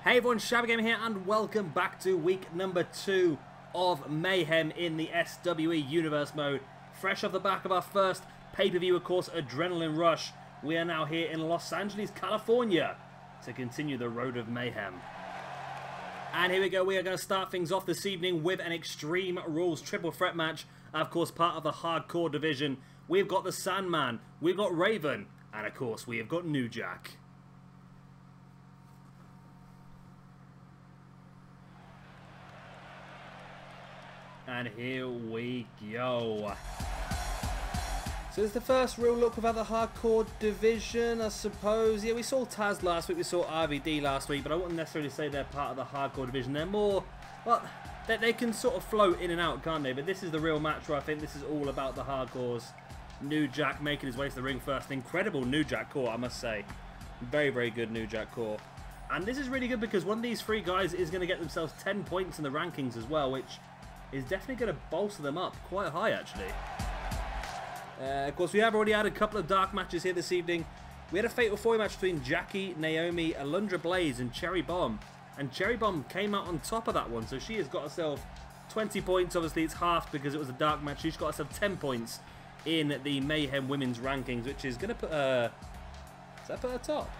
Hey everyone, Shabba Gamer here, and welcome back to week number 2 of Mayhem in the SWE Universe mode. Fresh off the back of our first pay-per-view, of course, Adrenaline Rush, we are now here in Los Angeles, California, to continue the road of Mayhem. And here we go, we are going to start things off this evening with an Extreme Rules triple threat match, of course part of the hardcore division. We've got the Sandman, we've got Raven, and of course we have got New Jack. And here we go. So it's the first real look without the hardcore division, I suppose. Yeah, we saw Taz last week, we saw RVD last week, but I wouldn't necessarily say they're part of the hardcore division. They're more, well, they can sort of float in and out, can't they? But this is the real match where I think this is all about the hardcores. New Jack making his way to the ring first. Incredible New Jack core, I must say. Very, very good New Jack core. And this is really good because one of these three guys is going to get themselves 10 points in the rankings as well, which is definitely going to bolster them up quite high, actually. Of course, we have already had a couple of dark matches here this evening. We had a Fatal 4 match between Jackie, Naomi, Alundra Blaze, and Cherry Bomb. And Cherry Bomb came out on top of that one, so she has got herself 20 points. Obviously, it's half because it was a dark match. She's got herself 10 points in the Mayhem Women's Rankings, which is going to put her... Does that put her top?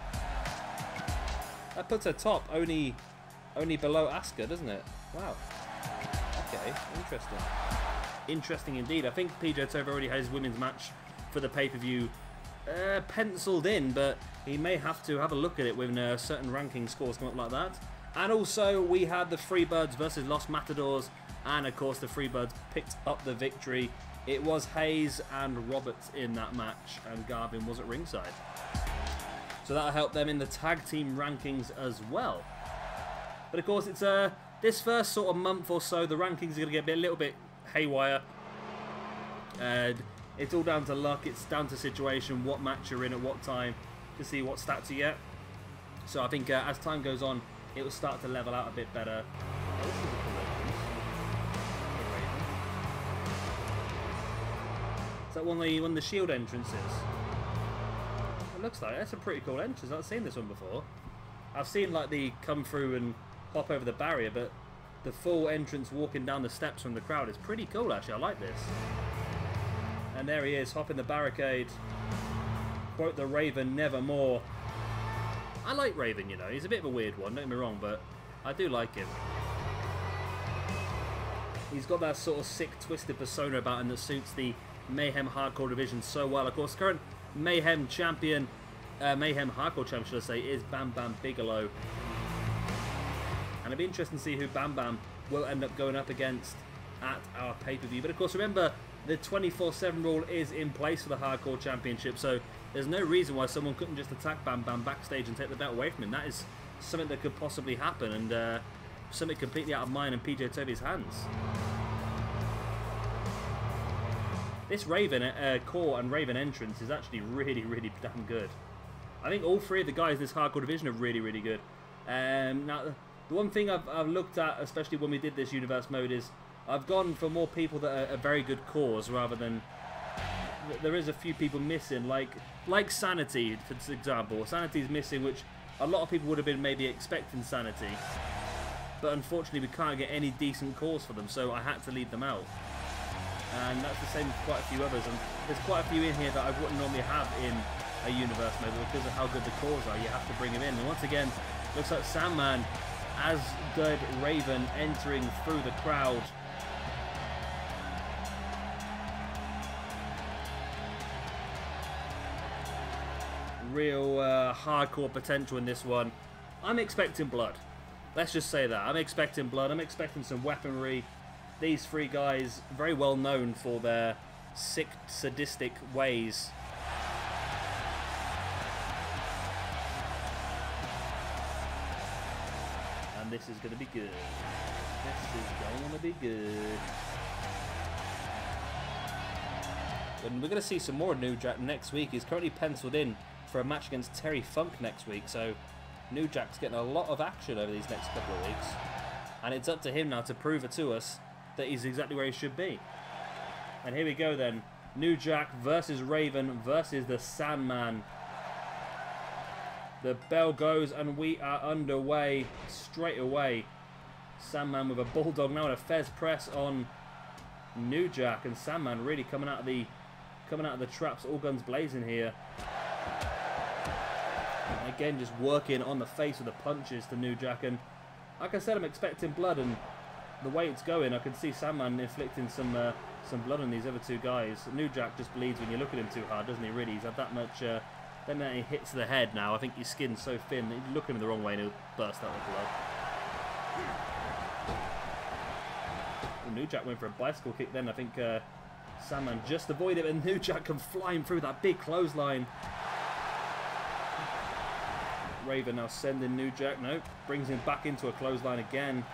That puts her top only below Asuka, doesn't it? Wow. Okay, interesting. Interesting indeed. I think PJ already has his women's match for the pay-per-view penciled in, but he may have to have a look at it when certain ranking scores come up like that. And also, we had the Freebirds versus Los Matadors, and of course, the Freebirds picked up the victory. It was Hayes and Roberts in that match, and Garvin was at ringside. So that'll help them in the tag team rankings as well. But of course, it's this first sort of month or so, the rankings are going to get a little bit haywire. And it's all down to luck, it's down to situation, what match you're in at what time, to see what stats you get. So I think as time goes on, it will start to level out a bit better. Oh, this is a cool entrance. Is that one of the Shield entrances? It looks like that's a pretty cool entrance. I've seen this one before. I've seen like the come through and hop over the barrier, but the full entrance walking down the steps from the crowd is pretty cool, actually. I like this. And there he is, hopping the barricade. Quote the Raven, nevermore. I like Raven, you know. He's a bit of a weird one, don't get me wrong, but I do like him. He's got that sort of sick, twisted persona about him that suits the Mayhem Hardcore division so well. Of course, current Mayhem champion, Mayhem Hardcore champion, should I say, is Bam Bam Bigelow. And it'll be interesting to see who Bam Bam will end up going up against at our pay-per-view. But of course, remember, the 24/7 rule is in place for the Hardcore Championship, so there's no reason why someone couldn't just attack Bam Bam backstage and take the belt away from him. That is something that could possibly happen, and something completely out of mine and PJ Toby's hands. This Raven core and Raven entrance is actually really, really damn good. I think all three of the guys in this Hardcore division are really, really good. Now, The one thing I've looked at, especially when we did this universe mode, is I've gone for more people that are a very good cause rather than... There is a few people missing, like Sanity, for example. Sanity's missing, which a lot of people would have been maybe expecting Sanity. But unfortunately, we can't get any decent cause for them, so I had to leave them out. And that's the same with quite a few others. And there's quite a few in here that I wouldn't normally have in a universe mode, because of how good the cause are. You have to bring them in. And once again, looks like Sandman, as did Raven, entering through the crowd. Real hardcore potential in this one. I'm expecting blood. Let's just say that. I'm expecting blood. I'm expecting some weaponry. These three guys, very well known for their sick, sadistic ways. And this is going to be good. This is going to be good. And we're going to see some more of New Jack next week. He's currently penciled in for a match against Terry Funk next week. So New Jack's getting a lot of action over these next couple of weeks. And it's up to him now to prove it to us that he's exactly where he should be. And here we go then. New Jack versus Raven versus the Sandman. The bell goes and we are underway straight away. Sandman with a bulldog now and a Fez press on New Jack, and Sandman really coming out of the traps, all guns blazing here. And again, just working on the face with the punches to New Jack, and like I said, I'm expecting blood, and the way it's going, I can see Sandman inflicting some blood on these other two guys. New Jack just bleeds when you look at him too hard, doesn't he? Really, he's had that much. Then he hits the head now. I think his skin's so thin, you look at him the wrong way and he'll burst out with blood. Well, New Jack went for a bicycle kick then. I think Sandman just avoided it, and New Jack come flying through that big clothesline. Raven now sending New Jack. Nope, brings him back into a clothesline again.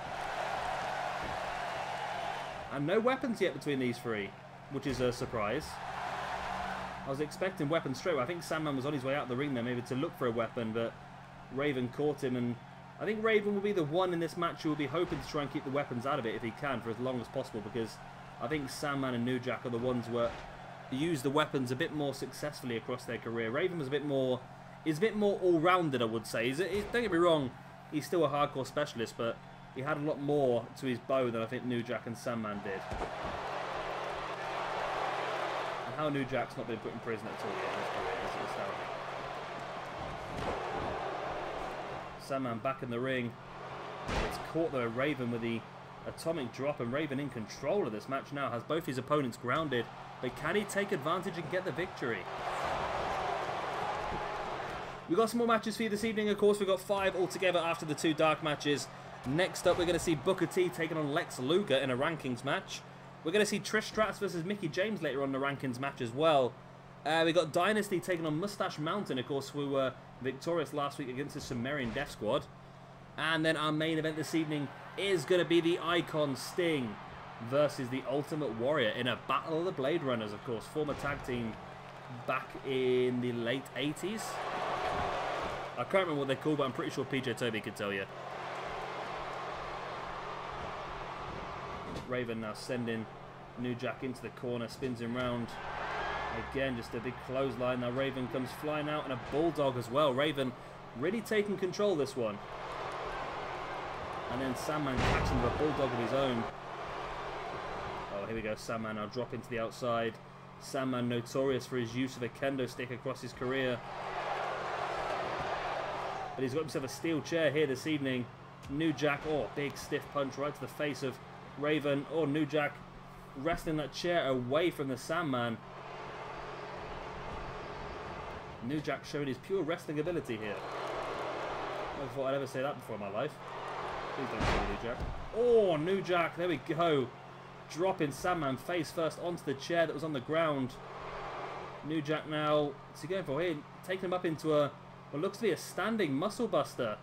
And no weapons yet between these three, which is a surprise. I was expecting weapons straight away. I think Sandman was on his way out the ring there, maybe to look for a weapon, but Raven caught him, and I think Raven will be the one in this match who will be hoping to try and keep the weapons out of it if he can for as long as possible, because I think Sandman and New Jack are the ones who use the weapons a bit more successfully across their career. Raven was a bit more all-rounded, I would say. Don't get me wrong, he's still a hardcore specialist, but he had a lot more to his bow than I think New Jack and Sandman did. And how New Jack's not been put in prison at all yet in his career is astounding. Sandman back in the ring. It's caught though Raven with the atomic drop, and Raven in control of this match now, has both his opponents grounded, but can he take advantage and get the victory? We've got some more matches for you this evening. Of course, we've got 5 altogether after the 2 dark matches. Next up, we're going to see Booker T taking on Lex Luger in a rankings match. We're going to see Trish Stratus versus Mickie James later on in the rankings match as well. We got Dynasty taking on Mustache Mountain, of course, who were victorious last week against the Sumerian Death Squad. And then our main event this evening is going to be the Icon Sting versus the Ultimate Warrior in a Battle of the Blade Runners, of course. Former tag team back in the late 80s. I can't remember what they're called, but I'm pretty sure PJ Toby could tell you. Raven now sending New Jack into the corner, spins him round. Again, just a big clothesline. Now Raven comes flying out, and a bulldog as well. Raven really taking control this one. And then Sandman catching with a bulldog of his own. Oh, here we go. Sandman now drop into the outside. Sandman notorious for his use of a kendo stick across his career. But he's got himself a steel chair here this evening. New Jack, oh, big stiff punch right to the face of Raven. Oh, New Jack wrestling that chair away from the Sandman. New Jack showing his pure wrestling ability here. I never thought I'd ever say that before in my life. Please don't say New Jack. Oh, New Jack, there we go. Dropping Sandman face first onto the chair that was on the ground. New Jack now, what's he going for here? Taking him up into a, what looks to be a standing muscle buster.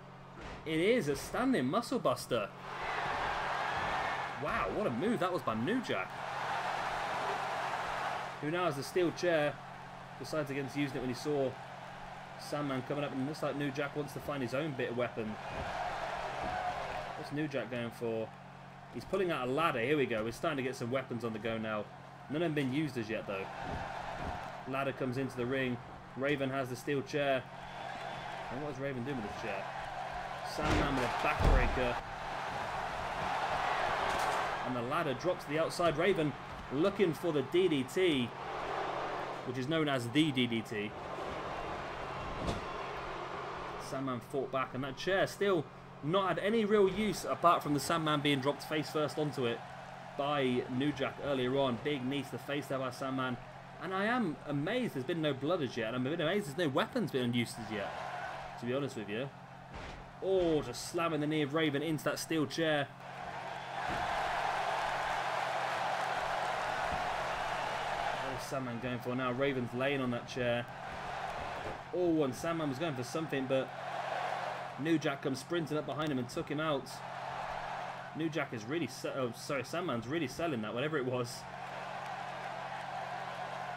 It is a standing muscle buster. Wow, what a move that was by New Jack. Who now has the steel chair. Decides against using it when he saw Sandman coming up, and it looks like New Jack wants to find his own bit of weapon. What's New Jack going for? He's pulling out a ladder. Here we go. We're starting to get some weapons on the go now. None of them been used as yet, though. Ladder comes into the ring. Raven has the steel chair. And what is Raven doing with the chair? Sandman with a backbreaker. And the ladder drops to the outside. Raven looking for the DDT, which is known as the DDT. Sandman fought back, and that chair still not had any real use apart from the Sandman being dropped face first onto it by New Jack earlier on. Big knee to the face there by Sandman. And I am amazed there's been no blood as yet. And I'm a bit amazed there's no weapons been used as yet, to be honest with you. Oh, just slamming the knee of Raven into that steel chair. What is Sandman going for now? Raven's laying on that chair. Oh, and Sandman was going for something, but New Jack comes sprinting up behind him and took him out. New Jack is really... Sandman's really selling that, whatever it was.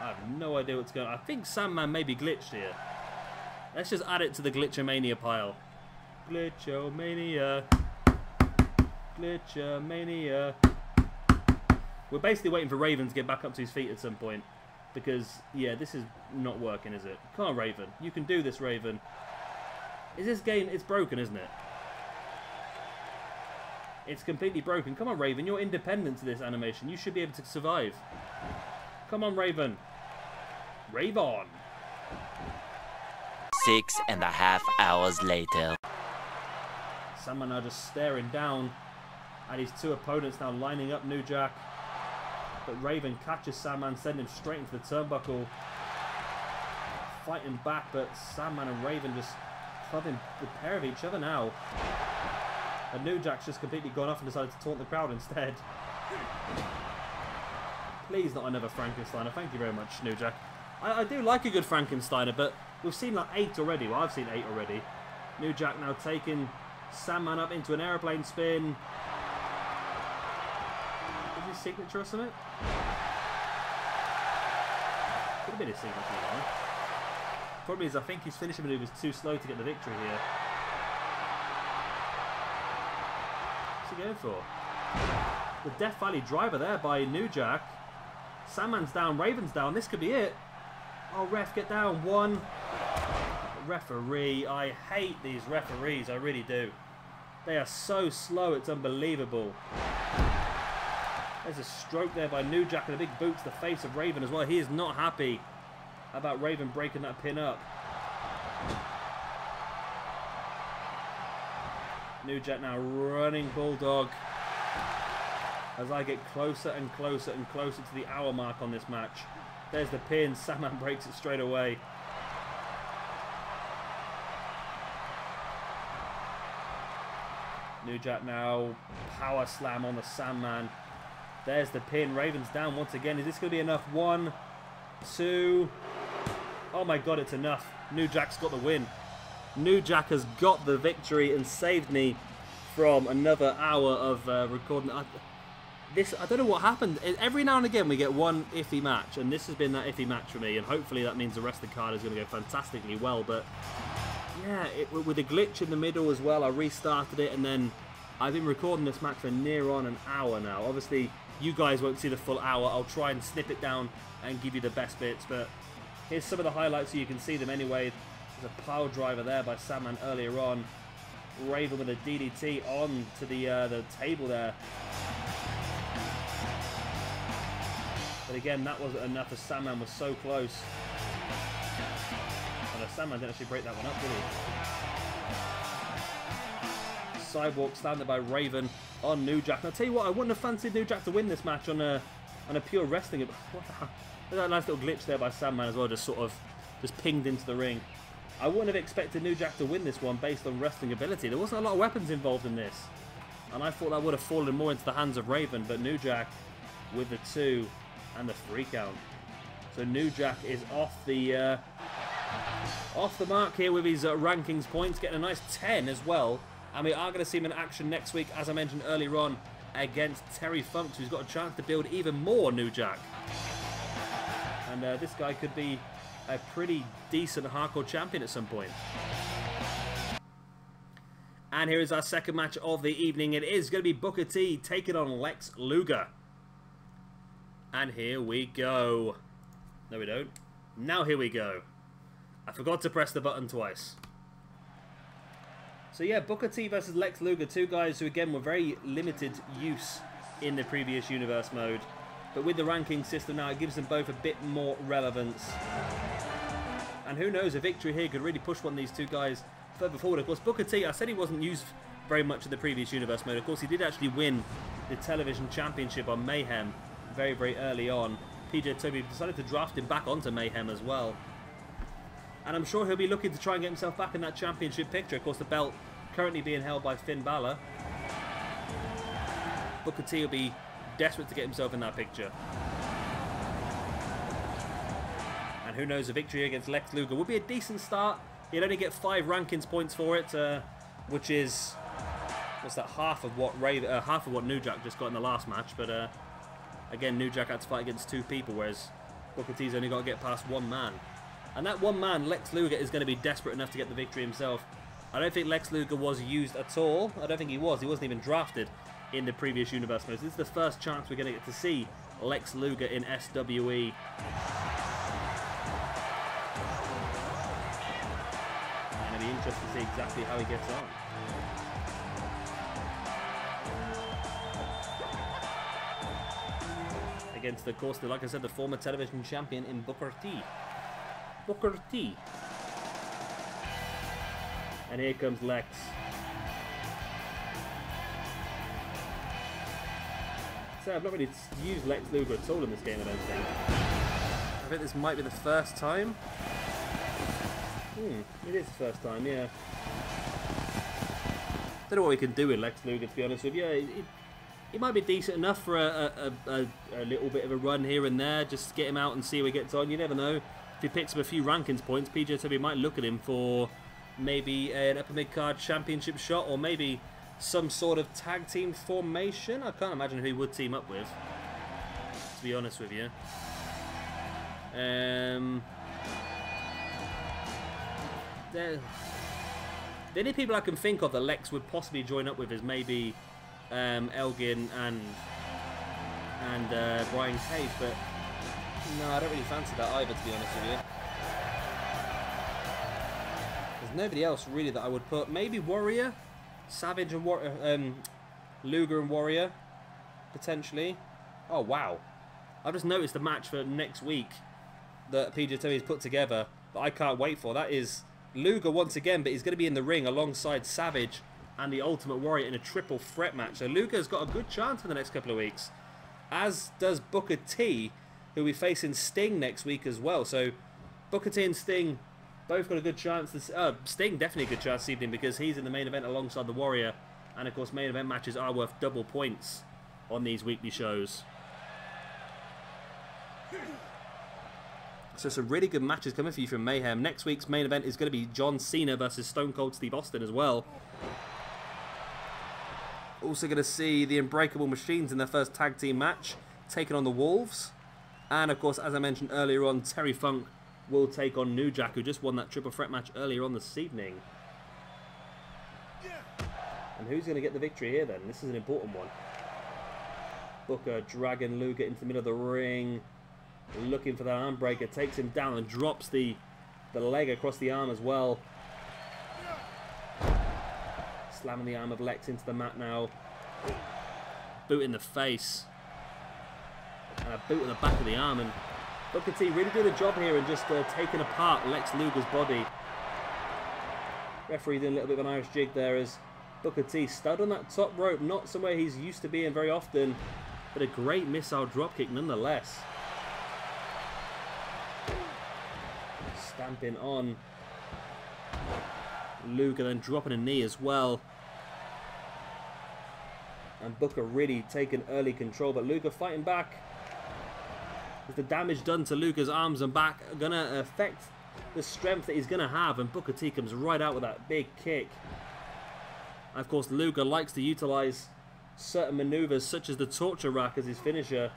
I have no idea what's going on. I think Sandman may be glitched here. Let's just add it to the Glitchomania pile. Glitchomania. Glitchomania. We're basically waiting for Raven to get back up to his feet at some point. Because, yeah, this is not working, is it? Come on, Raven. You can do this, Raven. Is this game... It's broken, isn't it? It's completely broken. Come on, Raven. You're independent to this animation. You should be able to survive. Come on, Raven. Rave on. 6.5 hours later. Sandman now just staring down at his two opponents now lining up New Jack. But Raven catches Sandman, sending him straight into the turnbuckle. Fighting back, but Sandman and Raven just clubbing the pair of each other now. And New Jack's just completely gone off and decided to taunt the crowd instead. Please not another Frankensteiner. Thank you very much, New Jack. I do like a good Frankensteiner, but we've seen like 8 already. Well, I've seen 8 already. New Jack now taking Sandman up into an aeroplane spin. Is his signature or something? Could have been his signature, you know. Problem is, I think his finishing move was too slow to get the victory here. What's he going for? The Death Valley driver there by New Jack. Sandman's down, Raven's down. This could be it. Oh, ref, get down. 1. Referee. I hate these referees. I really do. They are so slow. It's unbelievable. There's a stroke there by New Jack and a big boot to the face of Raven as well. He is not happy about Raven breaking that pin up. New Jack now running Bulldog. As I get closer and closer and closer to the hour mark on this match. There's the pin. Sandman breaks it straight away. New Jack now power slam on the Sandman. There's the pin. Raven's down once again. Is this going to be enough? 1, 2. Oh my god, it's enough. New Jack's got the win. New Jack has got the victory and saved me from another hour of recording. I don't know what happened. Every now and again we get one iffy match, and this has been that iffy match for me, and hopefully that means the rest of the card is going to go fantastically well. But yeah, with a glitch in the middle as well, I restarted it, and then I've been recording this match for near on an hour now. Obviously you guys won't see the full hour. I'll try and snip it down and give you the best bits, but here's some of the highlights so you can see them anyway. There's a pile driver there by Sandman earlier on. Raven with a DDT on to the table there. But again, that wasn't enough as Sandman was so close. And Sandman didn't actually break that one up, did he? Sidewalk standard by Raven on New Jack. And I'll tell you what, I wouldn't have fancied New Jack to win this match on a pure wrestling. What the hell? There's that nice little glitch there by Sandman as well, just pinged into the ring. I wouldn't have expected New Jack to win this one based on wrestling ability. There wasn't a lot of weapons involved in this. And I thought that would have fallen more into the hands of Raven, but New Jack with the 2 and the 3 count. So New Jack is off the mark here with his rankings points, getting a nice 10 as well. And we are going to see him in action next week, as I mentioned earlier on, against Terry Funk, who's got a chance to build even more New Jack. And this guy could be a pretty decent hardcore champion at some point. And here is our second match of the evening. It is going to be Booker T taking on Lex Luger. And here we go. No, we don't. Now here we go. I forgot to press the button twice. So yeah, Booker T versus Lex Luger. Two guys who, again, were very limited use in the previous universe mode. But with the ranking system now, it gives them both a bit more relevance. And who knows, a victory here could really push one of these two guys further forward. Of course, Booker T, I said he wasn't used very much in the previous universe mode. Of course, he did actually win the television championship on Mayhem very, very early on. PJW decided to draft him back onto Mayhem as well. And I'm sure he'll be looking to try and get himself back in that championship picture. Of course, the belt currently being held by Finn Balor. Booker T will be desperate to get himself in that picture. And who knows, a victory against Lex Luger would be a decent start. He'd only get 5 rankings points for it, which is, what's that, half of what New Jack just got in the last match. But again, New Jack had to fight against 2 people, whereas Booker T's only got to get past 1 man. And that 1 man, Lex Luger, is going to be desperate enough to get the victory himself. I don't think Lex Luger was used at all. I don't think he was. He wasn't even drafted in the previous universe mode. This is the first chance we're going to get to see Lex Luger in SWE. And it'll be interesting to see exactly how he gets on. Against, of course, like I said, the former television champion in Booker T. Booker T. And here comes Lex. So I've not really used Lex Luger at all in this game, I don't think. I think this might be the first time. It is the first time, yeah. Don't know what we can do with Lex Luger, to be honest with you. It might be decent enough for a little bit of a run here and there. Just get him out and see how he gets on. You never know. If he picks up a few rankings points, PJW might look at him for maybe an upper mid-card championship shot, or maybe some sort of tag team formation. I can't imagine who he would team up with, to be honest with you. The only people I can think of that Lex would possibly join up with is maybe Elgin and Brian Cage, but no, I don't really fancy that either, to be honest with you. There's nobody else really that I would put. Maybe Warrior, Savage and Luger and Warrior, potentially. Oh wow! I've just noticed the match for next week that PJW has put together that I can't wait for. That is Luger once again, but he's going to be in the ring alongside Savage and the Ultimate Warrior in a triple threat match. So Luger's got a good chance for the next couple of weeks, as does Booker T, who will be facing Sting next week as well. So Booker T and Sting both got a good chance. Sting definitely a good chance this evening because he's in the main event alongside the Warrior. And of course, main event matches are worth double points on these weekly shows. So some really good matches coming for you from Mayhem. Next week's main event is going to be John Cena versus Stone Cold Steve Austin as well. Also going to see the Unbreakable Machines in their first tag team match, taking on the Wolves. And of course, as I mentioned earlier on, Terry Funk will take on New Jack, who just won that triple threat match earlier on this evening. And who's going to get the victory here then? This is an important one. Booker dragging Luger into the middle of the ring, looking for that arm breaker, takes him down and drops the leg across the arm as well. Slamming the arm of Lex into the mat now. Boot in the face. And a boot in the back of the arm. And Booker T really doing a job here and just taking apart Lex Luger's body. Referee doing a little bit of an Irish jig there as Booker T stood on that top rope. Not somewhere he's used to being very often, but a great missile dropkick nonetheless. Stamping on Luger, then dropping a knee as well. And Booker really taking early control, but Luger fighting back. Is the damage done to Luger's arms and back going to affect the strength that he's going to have? And Booker T comes right out with that big kick. And of course, Luger likes to utilize certain maneuvers such as the torture rack as his finisher.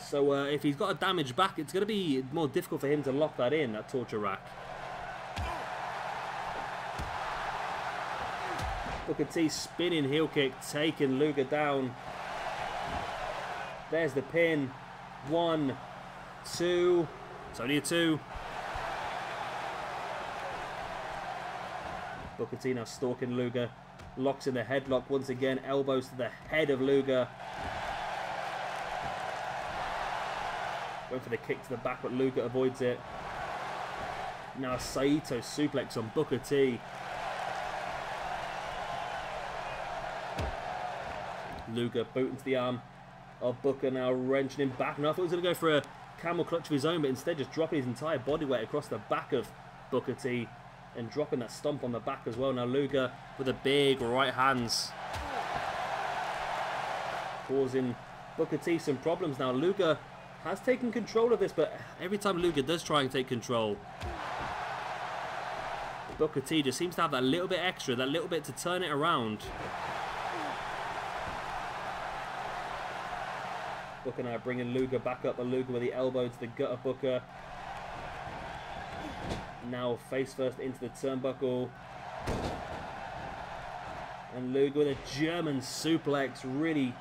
So if he's got a damage back, it's going to be more difficult for him to lock that in, that torture rack. Booker T spinning heel kick, taking Luger down. There's the pin. 1, 2. It's only a 2. Booker T now stalking Luger. Locks in the headlock once again. Elbows to the head of Luger. Going for the kick to the back, but Luger avoids it. Now a Saito suplex on Booker T. Luger boot into the arm of Booker, now wrenching him back. And I thought he was going to go for a camel clutch of his own, but instead just dropping his entire body weight across the back of Booker T and dropping that stomp on the back as well. Now Luger with the big right hands, causing Booker T some problems. Now Luger has taken control of this, but every time Luger does try and take control, Booker T just seems to have that little bit extra, that little bit to turn it around. Booker now bringing Luger back up, but Luger with the elbow to the gut of Booker. Now face first into the turnbuckle. And Luger with a German suplex, really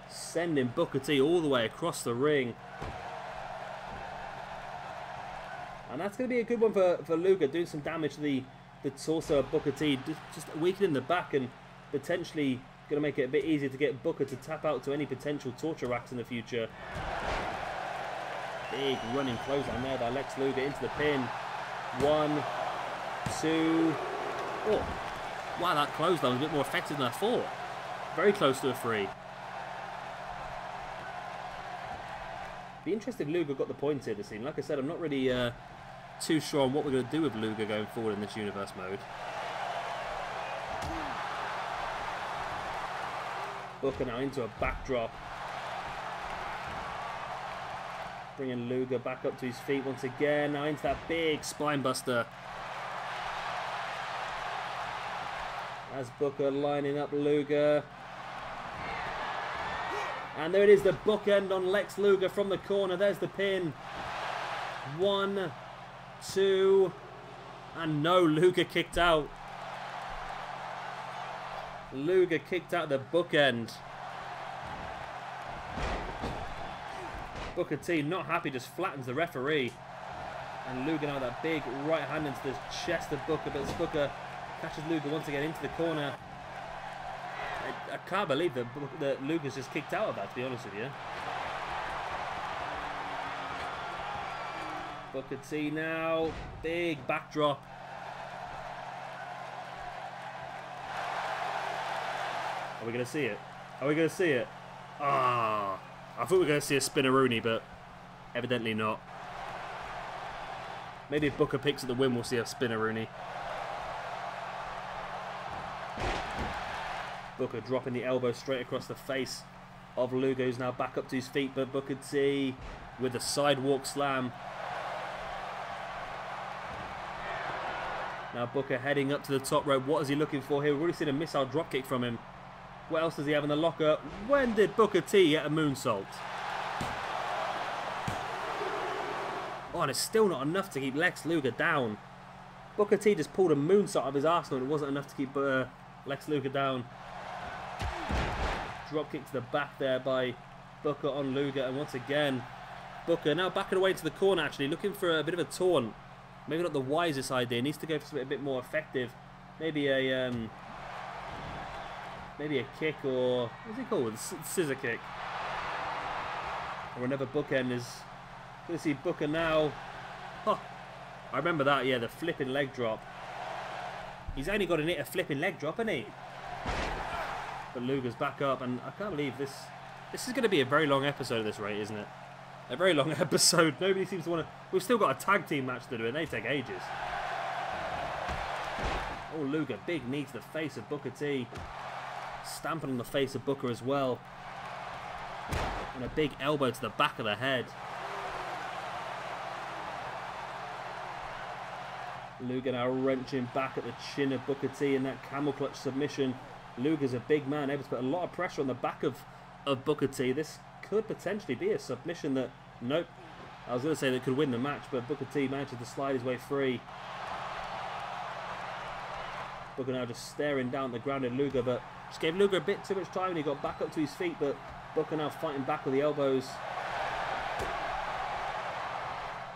sending Booker T all the way across the ring. And that's going to be a good one for Luger, doing some damage to the torso of Booker T, just weakening the back and potentially going to make it a bit easier to get Booker to tap out to any potential torture racks in the future. Big running clothesline there by Lex Luger into the pin. 1, 2. Oh, wow, that clothesline was a bit more effective than I thought. Very close to a 3. Be interested if Luger got the points here this scene. Like I said, I'm not really too sure on what we're going to do with Luger going forward in this universe mode. Booker now into a backdrop. Bringing Luger back up to his feet once again. Now into that big spine buster. As Booker lining up Luger. And there it is, the bookend on Lex Luger from the corner. There's the pin. 1, 2. And no, Luger kicked out. Luger kicked out the bookend. Booker T not happy, just flattens the referee. And Luger now that big right hand into the chest of Booker, but as Booker catches Luger once again into the corner. I can't believe that Luger's just kicked out of that, to be honest with you. Booker T now, big backdrop. Are we going to see it? Are we going to see it? Ah, I thought we were going to see a spinneroonie, but evidently not. Maybe if Booker picks at the win, we'll see a spinneroonie. Booker dropping the elbow straight across the face of Luger, who's now back up to his feet, but Booker T with the sidewalk slam. Now Booker heading up to the top rope. What is he looking for here? We've already seen a missile dropkick from him. What else does he have in the locker? When did Booker T get a moonsault? Oh, and it's still not enough to keep Lex Luger down. Booker T just pulled a moonsault out of his arsenal and it wasn't enough to keep Lex Luger down. Drop kick to the back there by Booker on Luger, and once again Booker now backing away to the corner, actually looking for a bit of a taunt. Maybe not the wisest idea. Needs to go for something a bit more effective. Maybe a kick, or what's it called? Scissor kick, or another bookend. Is going to see Booker now. Oh, I remember that. Yeah, the flipping leg drop. He's only got to hit a flipping leg drop, hasn't he? But Luger's back up, and I can't believe this. This is going to be a very long episode at this rate, isn't it? A very long episode. Nobody seems to want to. We've still got a tag team match to do, and they take ages. Oh, Luger, big knee to the face of Booker T. Stamping on the face of Booker as well. And a big elbow to the back of the head. Luger now wrenching back at the chin of Booker T in that camel clutch submission. Luger's a big man, able to put a lot of pressure on the back of Booker T. This could potentially be a submission that... Nope. I was going to say that could win the match, but Booker T manages to slide his way free. Booker now just staring down the grounded Luger, but just gave Luger a bit too much time and he got back up to his feet, but Booker now fighting back with the elbows.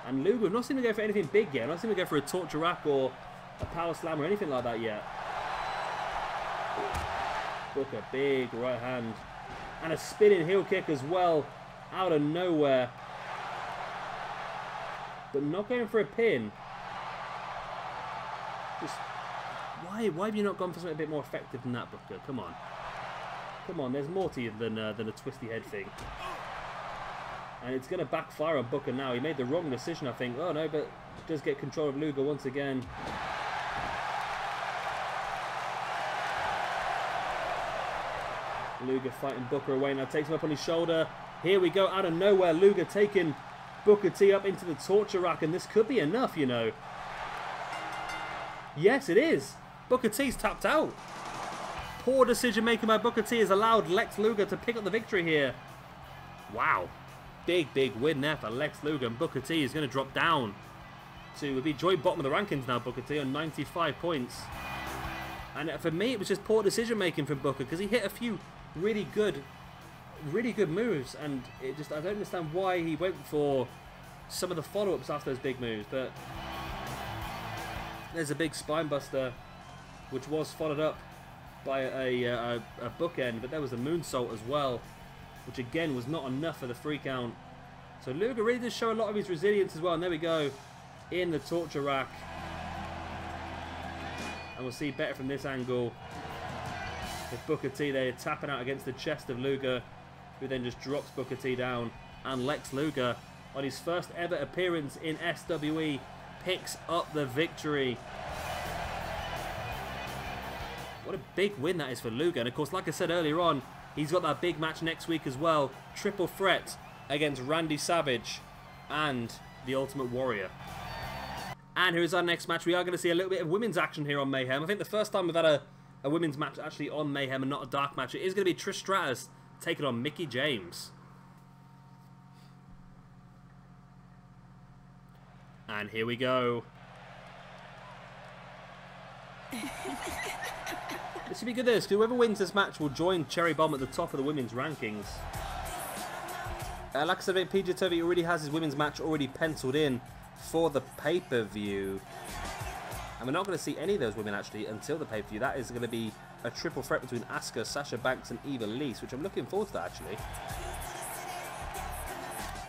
And Luger, we've not seen him go for anything big yet. I've not seen him go for a torture rack or a power slam or anything like that yet. Booker, big right hand. And a spinning heel kick as well, out of nowhere. But not going for a pin. Just, why have you not gone for something a bit more effective than that, Booker? Come on. Come on, there's more to you than a twisty head thing. And it's going to backfire on Booker now. He made the wrong decision, I think. Oh no, but does get control of Luger once again. Luger fighting Booker away now, takes him up on his shoulder. Here we go, out of nowhere, Luger taking Booker T up into the torture rack, and this could be enough, you know. Yes, it is. Booker T's tapped out. Poor decision making by Booker T has allowed Lex Luger to pick up the victory here. Wow. Big win there for Lex Luger, and Booker T is going to drop down to be joint bottom of the rankings now, Booker T, on 95 points. And for me, it was just poor decision making from Booker, because he hit a few really good moves, and it just, I don't understand why he went for some of the follow-ups after those big moves. But there's a big spine buster, which was followed up by a bookend, but there was a moonsault as well, which again was not enough for the 3 count. So Luger really does show a lot of his resilience as well, and there we go, in the torture rack. And we'll see better from this angle with Booker T there tapping out against the chest of Luger, who then just drops Booker T down, and Lex Luger, on his first ever appearance in SWE, picks up the victory. What a big win that is for Luger. And of course, like I said earlier on, he's got that big match next week as well. Triple threat against Randy Savage and the Ultimate Warrior. And here's our next match. We are going to see a little bit of women's action here on Mayhem. I think the first time we've had a women's match actually on Mayhem and not a dark match. It is going to be Trish Stratus taking on Mickie James. And here we go. This should be good, this. Whoever wins this match will join Cherry Bomb at the top of the women's rankings. Like I said, PJW already has his women's match already penciled in for the pay-per-view. And we're not going to see any of those women actually until the pay-per-view. That is going to be a triple threat between Asuka, Sasha Banks and Eva Lise, which I'm looking forward to that actually.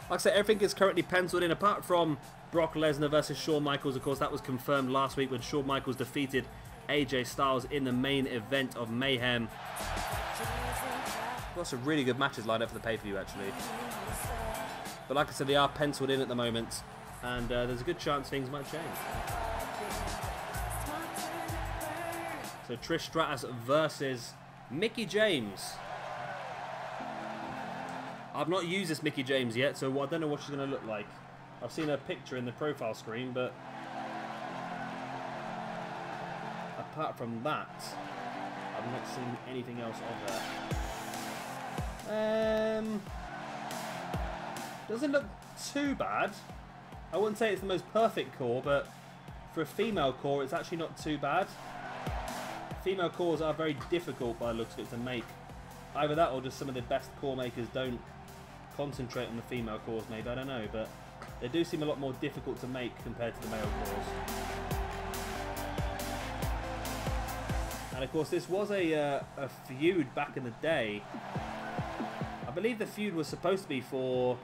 Like I said, everything is currently penciled in apart from Brock Lesnar versus Shawn Michaels. Of course, that was confirmed last week when Shawn Michaels defeated AJ Styles in the main event of Mayhem. Got some really good matches lined up for the pay-per-view actually. But like I said, they are penciled in at the moment, and there's a good chance things might change. So Trish Stratus versus Mickie James. I've not used this Mickie James yet, so I don't know what she's going to look like. I've seen her picture in the profile screen, but apart from that, I've not seen anything else of her. Doesn't look too bad. I wouldn't say it's the most perfect core, but for a female core, it's actually not too bad. Female cores are very difficult by the looks of it to make. Either that or just some of the best core makers don't concentrate on the female cores, maybe, I don't know, but they do seem a lot more difficult to make compared to the male cores. And of course, this was a feud back in the day. I believe the feud was supposed to be for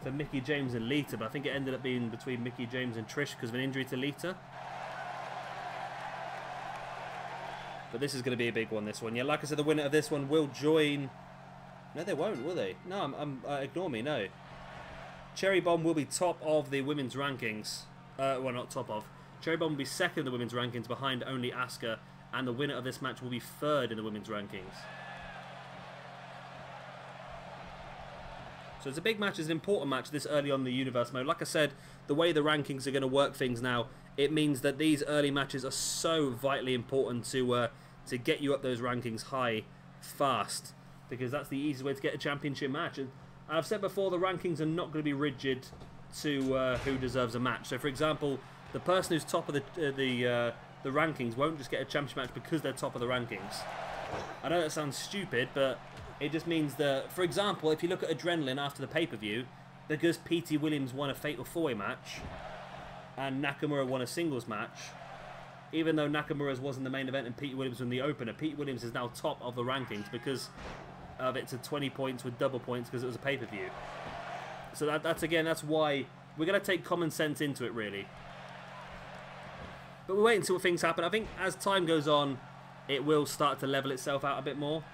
Mickie James and Lita, but I think it ended up being between Mickie James and Trish because of an injury to Lita. But this is going to be a big one, this one. Yeah, like I said, the winner of this one will join... No, they won't, will they? No, ignore me, no. Cherry Bomb will be top of the women's rankings. Well, not top of. Cherry Bomb will be second in the women's rankings behind only Asuka, and the winner of this match will be third in the women's rankings. So it's a big match, it's an important match this early on in the Universe mode. Like I said, the way the rankings are going to work things now, it means that these early matches are so vitally important to get you up those rankings high fast, because that's the easiest way to get a championship match. And I've said before, the rankings are not going to be rigid to who deserves a match. So for example, the person who's top of the the rankings won't just get a championship match because they're top of the rankings. I know that sounds stupid, but it just means that, for example, if you look at Adrenaline after the pay-per-view, because P.T. Williams won a Fatal 4-Way match and Nakamura won a singles match, even though Nakamura's wasn't the main event and P.T. Williams won the opener, P.T. Williams is now top of the rankings because of it's a 20 points with double points because it was a pay-per-view. So that's why we're going to take common sense into it, really. But we'll wait until things happen. I think as time goes on, it will start to level itself out a bit more.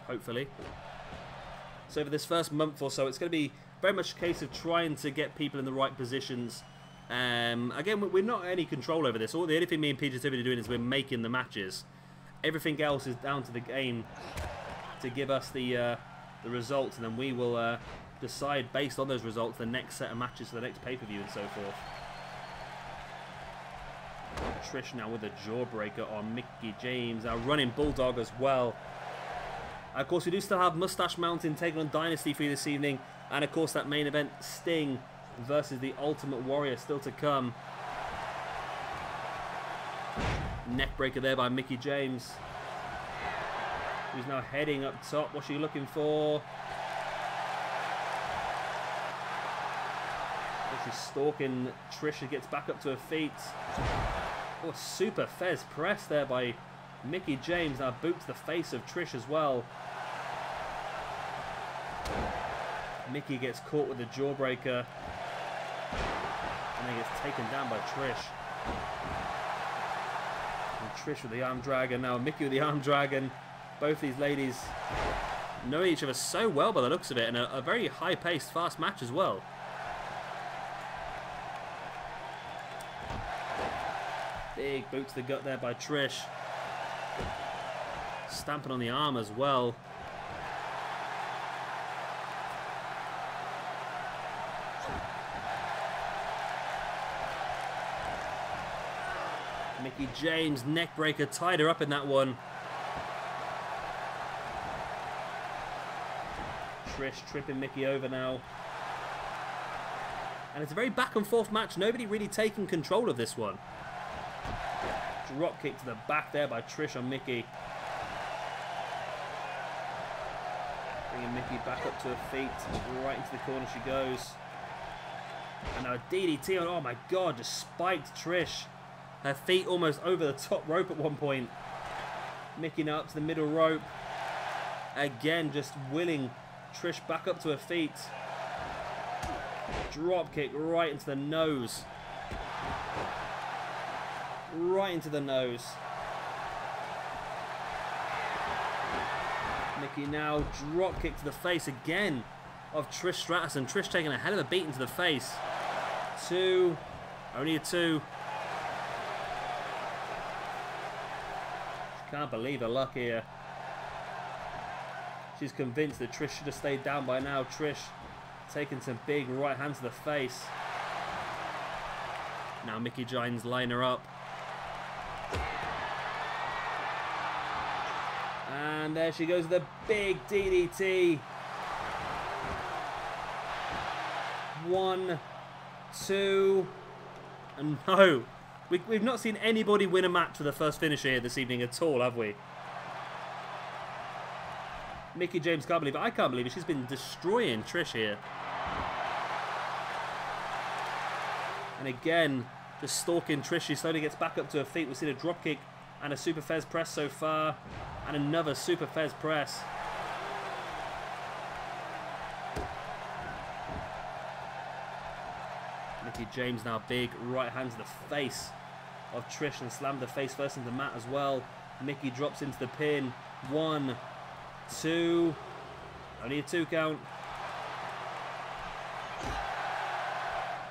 Hopefully. So for this first month or so, it's going to be very much a case of trying to get people in the right positions. Again, we're not any control over this. The only thing me and PJW are doing is we're making the matches. Everything else is down to the game to give us the results, and then we will decide based on those results the next set of matches for the next pay-per-view and so forth. Trish now with a jawbreaker on Mickie James. Now running Bulldog as well. Of course, we do still have Mustache Mountain taking on Dynasty for you this evening. And of course, that main event, Sting versus the Ultimate Warrior, still to come. Neckbreaker there by Mickie James. Who's now heading up top. What's she looking for? She's stalking Trish. She gets back up to her feet. Oh, super Fez press there by Mickie James. Now boot to the face of Trish as well. Mickie gets caught with the jawbreaker. And then gets taken down by Trish. And Trish with the arm dragon. Now Mickie with the arm dragon. Both these ladies know each other so well by the looks of it. And a very high-paced, fast match as well. Big boot to the gut there by Trish. Stamping on the arm as well. Mickie James, neckbreaker, tied her up in that one. Trish tripping Mickie over now. And it's a very back and forth match. Nobody really taking control of this one. Drop kick to the back there by Trish on Mickie. Bringing Mickie back up to her feet. Right into the corner she goes. And now a DDT on, oh my god, just spiked Trish. Her feet almost over the top rope at one point. Mickie now up to the middle rope. Again, just willing Trish back up to her feet. Drop kick right into the nose. Right into the nose. Mickie now drop kick to the face again of Trish Stratus, and Trish taking a hell of a beating to the face. Two. Only a two. She can't believe her luck here. She's convinced that Trish should have stayed down by now. Trish taking some big right hands to the face. Now Mickie James line her up. And there she goes, the big DDT. 1, 2, and no. We've not seen anybody win a match for the first finish here this evening at all, have we? Mickie James can't believe it. I can't believe it. She's been destroying Trish here. And again, just stalking Trish. She slowly gets back up to her feet. We've seen a dropkick and a super Fez press so far. And another super Fez press. Mickie James now big right hand to the face of Trish and slammed the face first into the mat as well. Mickie drops into the pin. 1, 2. Only a 2 count.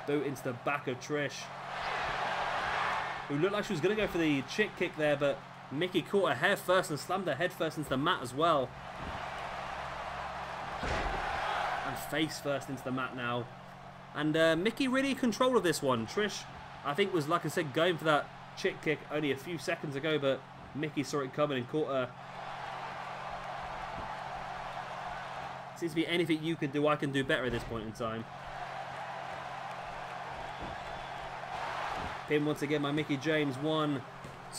Boot into the back of Trish, who looked like she was going to go for the chick kick there, but Mickie caught her hair first and slammed her head first into the mat as well. And face first into the mat now. And Mickie really in control of this one. Trish, I think, was, like I said, going for that chick kick only a few seconds ago, but Mickie saw it coming and caught her. Seems to be anything you can do, I can do better at this point in time. Pin once again by Mickie James. 1,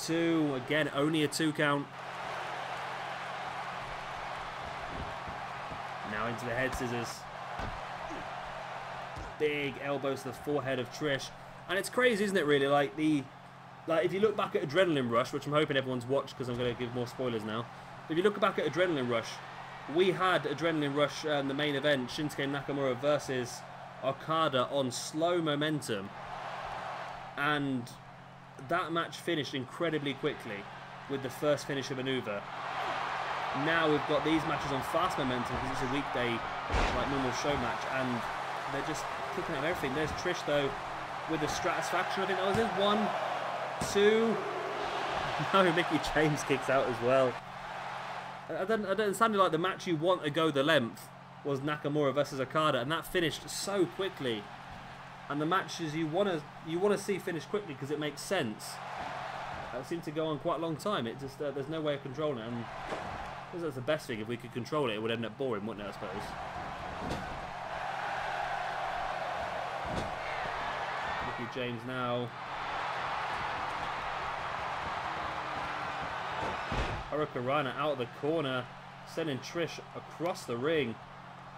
2. Again, only a 2 count. Now into the head scissors. Big elbows to the forehead of Trish. And it's crazy, isn't it, really? Like, if you look back at Adrenaline Rush, which I'm hoping everyone's watched because I'm going to give more spoilers now. If you look back at Adrenaline Rush, we had Adrenaline Rush, the main event, Shinsuke Nakamura versus Okada on slow momentum. And that match finished incredibly quickly with the first finisher maneuver. Now we've got these matches on fast momentum because it's a weekday, like, normal show match. And they're just kicking out everything. There's Trish, though, with the Stratus faction. I think that was it. 1, 2. No, Mickie James kicks out as well. I don't understand, like, the match you want to go the length was Nakamura versus Okada, and that finished so quickly. And the matches you want to see finish quickly because it makes sense. It seemed to go on quite a long time. It just there's no way of controlling it, and that's the best thing. If we could control it, it would end up boring, wouldn't it? I suppose. Mickie James now. Hurricanrana out of the corner, sending Trish across the ring.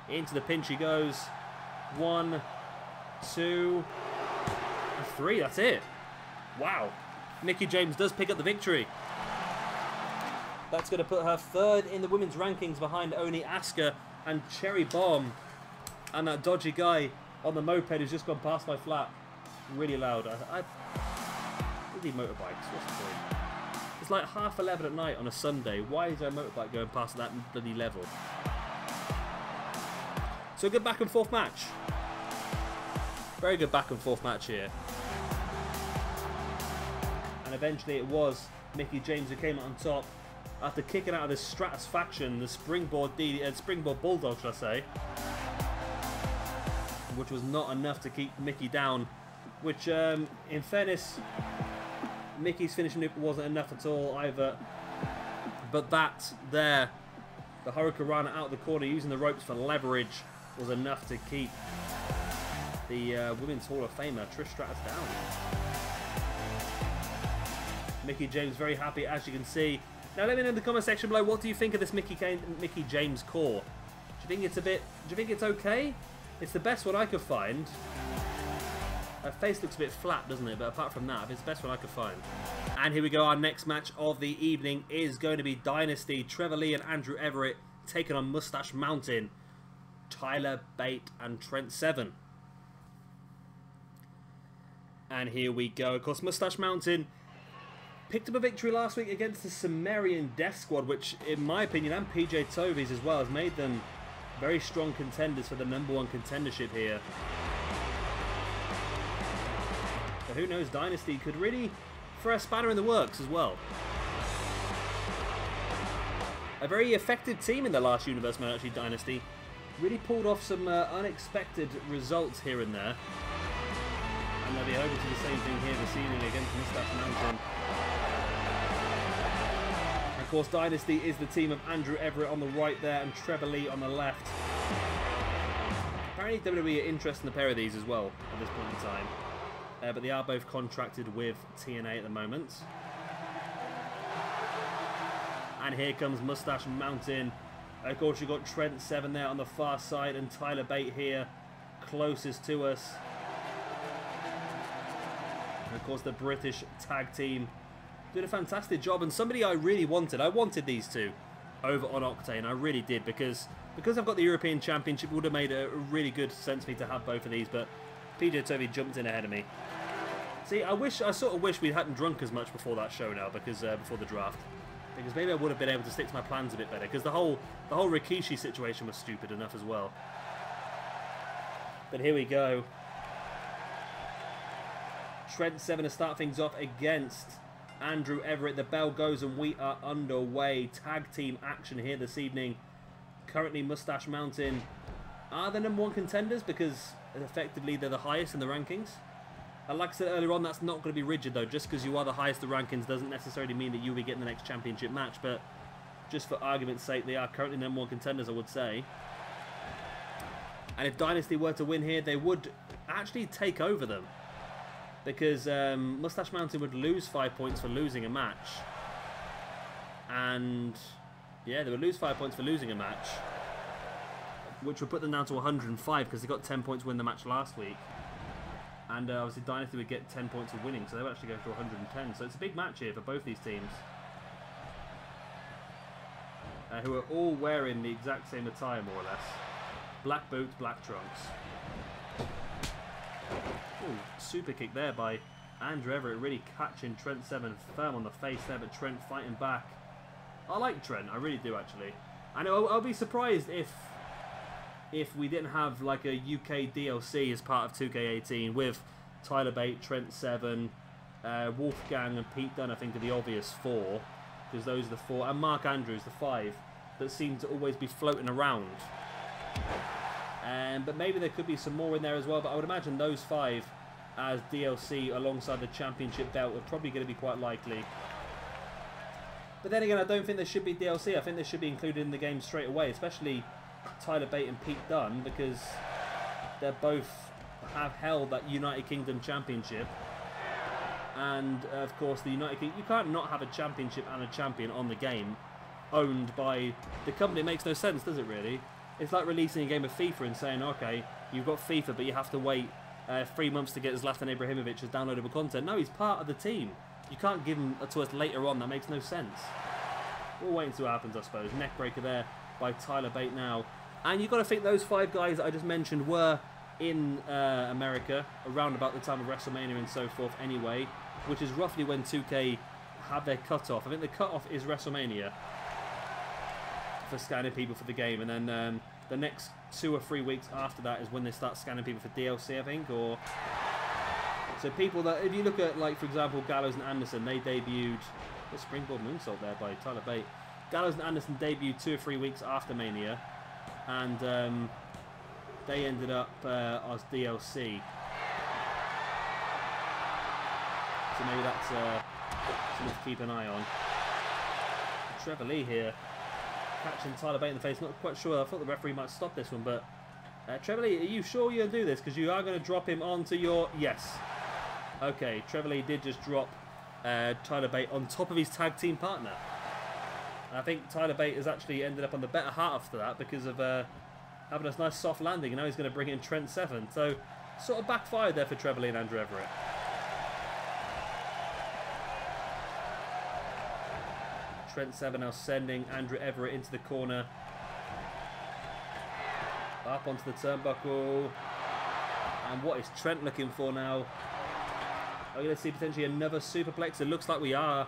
Into the pin she goes. 1, 2, 3. That's it. Wow. Mickie James does pick up the victory. That's going to put her 3rd in the women's rankings behind Oni Asuka and Cherry Bomb. And that dodgy guy on the moped who's just gone past my flat. Really loud. Bloody motorbikes. What's the point? It's like 11:30 at night on a Sunday. Why is there a motorbike going past that bloody level? So a good back and forth match. Very good back and forth match here. And eventually it was Mickie James who came out on top after kicking out of this Stratus faction, the springboard bulldog, shall I say, which was not enough to keep Mickie down. Which, in fairness, Mickey's finishing loop wasn't enough at all either. But that there, the Hurricanrana out of the corner using the ropes for leverage, was enough to keep the Women's Hall of Famer Trish Stratus down. Mickie James very happy, as you can see. Now let me know in the comment section below, what do you think of this Mickie James core? Do you think it's do you think it's okay? It's the best one I could find. Her face looks a bit flat, doesn't it? But apart from that, it's the best one I could find. And here we go. Our next match of the evening is going to be Dynasty. Trevor Lee and Andrew Everett taking on Mustache Mountain, Tyler Bate and Trent 7. And here we go. Of course, Mustache Mountain picked up a victory last week against the Sumerian Death Squad, which, in my opinion, and PJ Tovies as well, has made them very strong contenders for the #1 contendership here. So who knows, Dynasty could really throw a spanner in the works as well. A very effective team in the last Universe match, actually, Dynasty. Really pulled off some unexpected results here and there. And they'll be hoping to do the same thing here this evening against Mustache Mountain. Of course, Dynasty is the team of Andrew Everett on the right there and Trevor Lee on the left. Apparently WWE are interested in the pair of these as well at this point in time. But they are both contracted with TNA at the moment. And here comes Mustache Mountain. Of course, you've got Trent 7 there on the far side and Tyler Bate here closest to us. And of course, the British tag team did a fantastic job, and somebody I really wanted. I wanted these two over on Octane. I really did, because I've got the European Championship. It would have made a really good sense for me to have both of these, but PJ Tovey jumped in ahead of me. See, I sort of wish we hadn't drunk as much before that show now, because before the draft, because maybe I would have been able to stick to my plans a bit better. Because the whole Rikishi situation was stupid enough as well. But here we go. Trent 7 to start things off against Andrew Everett. The bell goes and we are underway. Tag team action here this evening. Currently, Mustache Mountain are the #1 contenders because effectively they're the highest in the rankings. And like I said earlier on, that's not going to be rigid though. Just because you are the highest in the rankings doesn't necessarily mean that you'll be getting the next championship match. But just for argument's sake, they are currently #1 contenders, I would say. And if Dynasty were to win here, they would actually take over them. because Mustache Mountain would lose 5 points for losing a match. And yeah, they would lose 5 points for losing a match, which would put them down to 105 because they got 10 points to win the match last week. And obviously Dynasty would get 10 points for winning, so they would actually go to 110. So it's a big match here for both these teams, who are all wearing the exact same attire, more or less. Black boots, black trunks. Ooh, super kick there by Andrew Everett, really catching Trent 7 firm on the face there, but Trent fighting back. I like Trent, I really do actually. And I'll be surprised if we didn't have like a UK DLC as part of 2K18 with Tyler Bate, Trent 7, Wolfgang and Pete Dunne, I think are the obvious 4, because those are the 4, and Mark Andrews, the 5, that seem to always be floating around. But maybe there could be some more in there as well, but I would imagine those 5 as DLC alongside the championship belt are probably going to be quite likely. But then again, I don't think there should be DLC. I think they should be included in the game straight away, especially Tyler Bate and Pete Dunne, because they both have held that United Kingdom Championship. And of course, the United Kingdom, you can't not have a championship and a champion on the game owned by the company. It makes no sense, does it really? It's like releasing a game of FIFA and saying, okay, you've got FIFA, but you have to wait 3 months to get Zlatan Ibrahimovic as downloadable content. No, he's part of the team. You can't give him to us later on. That makes no sense. We'll wait and see what happens, I suppose. Neckbreaker there by Tyler Bate now. And you've got to think those 5 guys that I just mentioned were in America around about the time of WrestleMania and so forth anyway, which is roughly when 2K have their cut-off. I think the cut-off is WrestleMania for scanning people for the game, and then the next 2 or 3 weeks after that is when they start scanning people for DLC, I think. Or so people that, if you look at, like, for example, Gallows and Anderson, they debuted a springboard moonsault there by Tyler Bate. Gallows and Anderson debuted 2 or 3 weeks after Mania, and they ended up as DLC. So maybe that's something to keep an eye on. Trevor Lee here, catching Tyler Bate in the face. Not quite sure. I thought the referee might stop this one, but Trevor Lee, are you sure you're going to do this? Because you are going to drop him onto your... Yes. Okay, Trevor Lee did just drop Tyler Bate on top of his tag team partner. And I think Tyler Bate has actually ended up on the better half after that because of having a nice soft landing, and now he's going to bring in Trent 7. So, sort of backfired there for Trevor Lee and Andrew Everett. Trent 7 now sending Andrew Everett into the corner. Up onto the turnbuckle. And what is Trent looking for now? Are we going to see potentially another superplex? It looks like we are.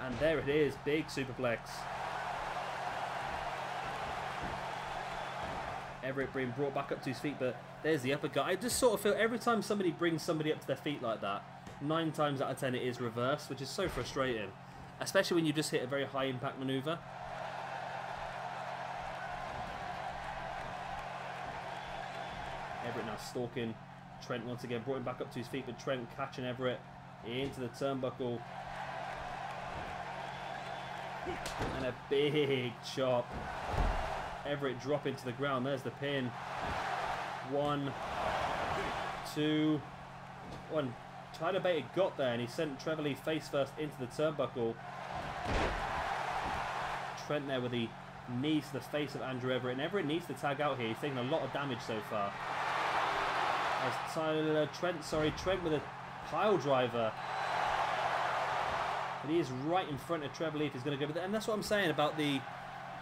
And there it is, big superplex. Everett being brought back up to his feet, but there's the uppercut. I just sort of feel every time somebody brings somebody up to their feet like that, 9 times out of 10 it is reversed, which is so frustrating. Especially when you just hit a very high impact maneuver. Everett now stalking Trent once again, brought him back up to his feet, but Trent catching Everett into the turnbuckle. And a big chop. Everett dropping to the ground. There's the pin. 1, 2, 1. Tyler Bate got there and he sent Trevor Lee face first into the turnbuckle. Trent there with the knees to the face of Andrew Everett. And Everett needs to tag out here. He's taken a lot of damage so far. As Trent with a pile driver. But he is right in front of Trevor Lee if he's going to go with it. And that's what I'm saying about the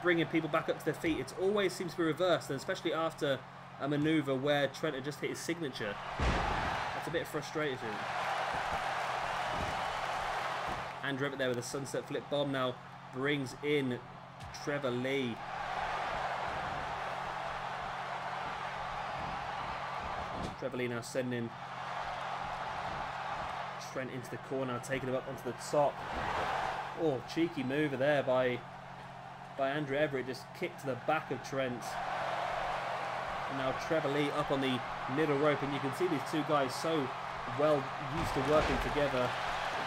bringing people back up to their feet. It always seems to be reversed, and especially after a maneuver where Trent had just hit his signature. That's a bit frustrating. Andrew Everett there with a sunset flip bomb now brings in Trevor Lee. Trevor Lee now sending Trent into the corner, taking him up onto the top. Oh, cheeky mover there by Andrew Everett, just kicked to the back of Trent. And now Trevor Lee up on the middle rope, and you can see these two guys so well used to working together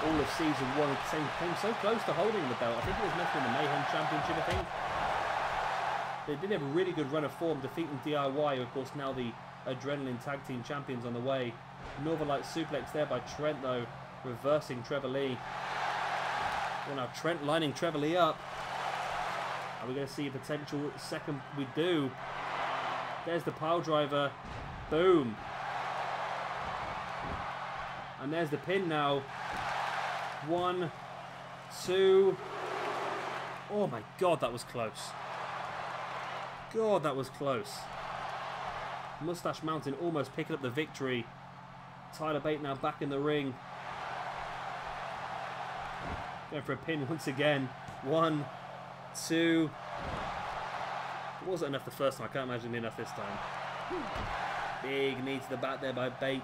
all of season 1. Came so close to holding the belt. I think it was meant to be the Mayhem Championship, I think. They did have a really good run of form, defeating DIY, who of course now the Adrenaline Tag Team Champions on the way. Northern Light suplex there by Trent though, reversing Trevor Lee. Well, now Trent lining Trevor Lee up. Are we going to see a potential second? We do. There's the pile driver. Boom. And there's the pin now. 1, 2. Oh my God, that was close. God, that was close. Mustache Mountain almost picking up the victory. Tyler Bate now back in the ring. Going for a pin once again. 1, 2. It wasn't enough the first time. I can't imagine it being enough this time. Big knee to the back there by Bate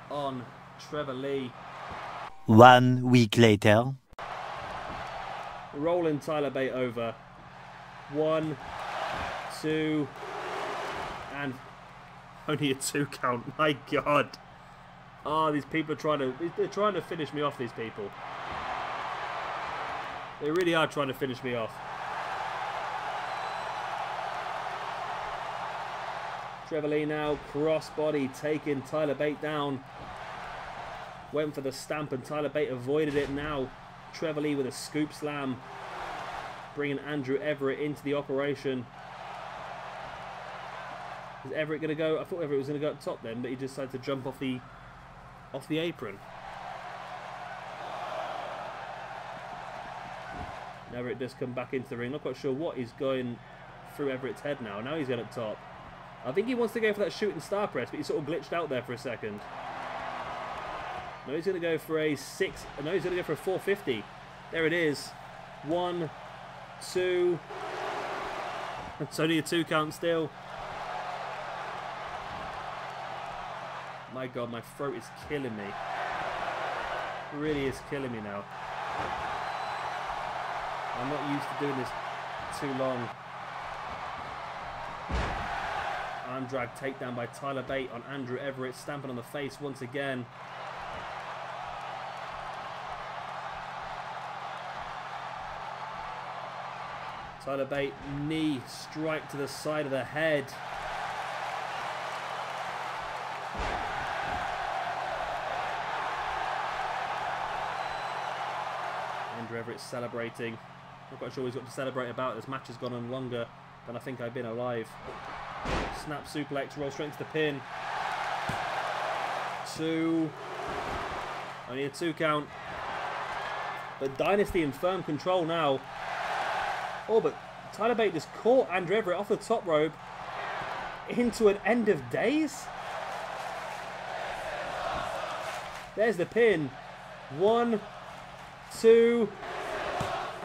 on Trevor Lee. 1 week later. Rolling Tyler Bate over. 1, 2, and only a 2 count. My God. Oh, these people are they're trying to finish me off, these people. They really are trying to finish me off. Trevor Lee now crossbody taking Tyler Bate down. Went for the stamp and Tyler Bate avoided it. Now Trevor Lee with a scoop slam, bringing Andrew Everett into the operation. Is Everett going to go? I thought Everett was going to go up top then, but he decided to jump off the apron. Everett does come back into the ring. Not quite sure what is going through Everett's head now. Now he's going up top. I think he wants to go for that shooting star press, but he sort of glitched out there for a second. No, he's going to go for a 6. No, he's going to go for a 450. There it is. 1, 2. It's only a 2 count still. My God, my throat is killing me. It really is killing me now. I'm not used to doing this too long. Arm drag takedown by Tyler Bate on Andrew Everett, stamping on the face once again. Tyler Bate, knee strike to the side of the head. Andrew Everett celebrating. Not quite sure what he's got to celebrate about. This match has gone on longer than I think I've been alive. Snap suplex, roll straight into the pin. 2. Only a 2 count. But Dynasty in firm control now. Oh, but Tyler Bate just caught Andrew Everett off the top rope into an end of days. There's the pin. 1, 2,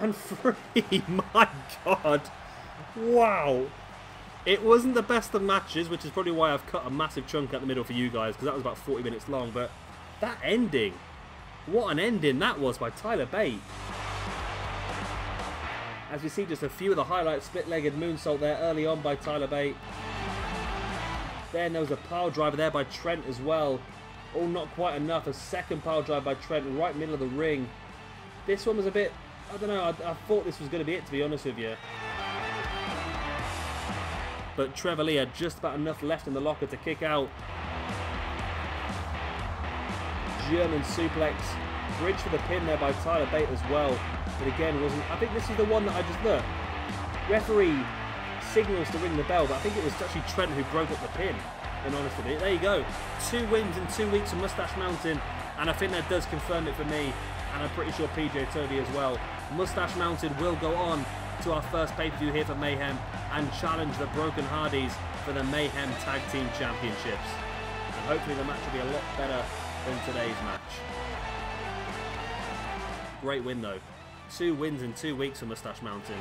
and 3. My God. Wow. It wasn't the best of matches, which is probably why I've cut a massive chunk out the middle for you guys, because that was about 40 minutes long. But that ending, what an ending that was by Tyler Bate. As we see just a few of the highlights, split-legged moonsault there early on by Tyler Bate. Then there was a pile driver there by Trent as well. Oh, not quite enough. A second pile drive by Trent right middle of the ring. This one was a bit, I don't know, I thought this was going to be it, to be honest with you. But Trevor Lee had just about enough left in the locker to kick out. German suplex. Bridge for the pin there by Tyler Bate as well. But again, wasn't. I think this is the one that I just look. Referee signals to ring the bell, but I think it was actually Trent who broke up the pin. In honesty, there you go. 2 wins in 2 weeks from Mustache Mountain, and I think that does confirm it for me. And I'm pretty sure PJ as well. Mustache Mountain will go on to our first pay-per-view here for Mayhem and challenge the Broken Hardys for the Mayhem Tag Team Championships. And hopefully the match will be a lot better than today's match. Great win though. 2 wins in 2 weeks for Mustache Mountain.